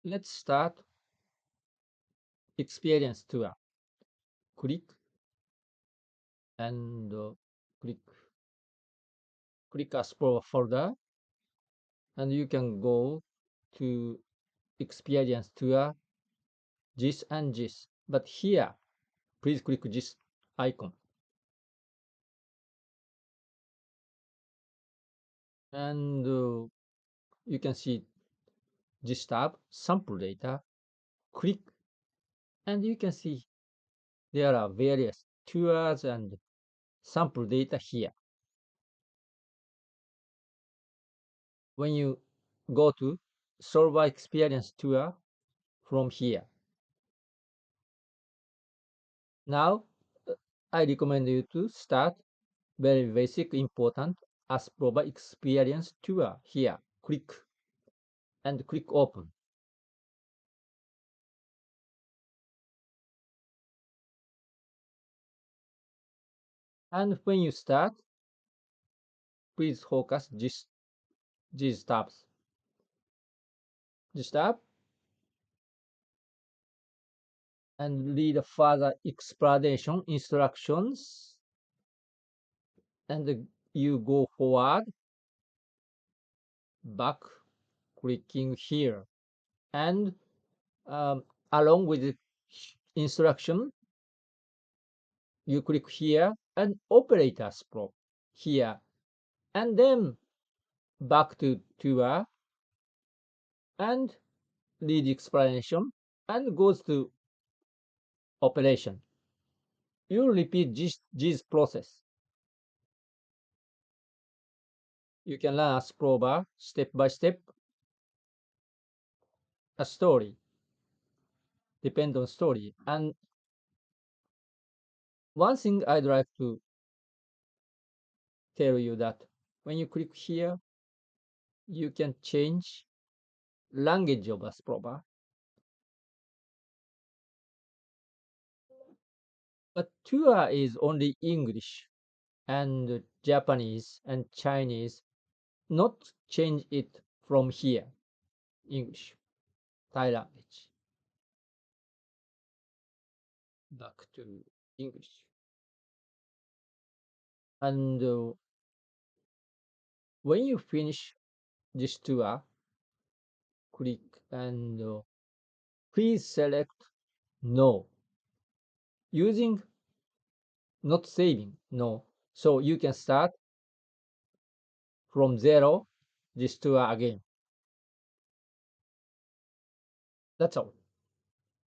Let's start experience tour. Click and click click Asprova folder, and you can go to experience tour this and this. But here, please click this icon, and you can see this tab sample data. Click, and you can see there are various tours and sample data here. When you go to server experience tour from here. Now, I recommend you to start very basic important Asprova experience tour here. Click and click open. And when you start, please focus these tabs. This tab and read further explanation instructions, and you go forward, back, clicking here, and um, along with the instruction, you click here and operators pro here, and then back to tour and read explanation and goes to operation. You repeat this process. You can learn Asprova step by step, a story, depend on story. And one thing I'd like to tell you that when you click here, you can change language of Asprova. But tour is only English and Japanese and Chinese, not change it from here. English, Thai language, back to English. And when you finish this tour, click and please select no. Using not saving no. So you can start from zero this tour again. That's all.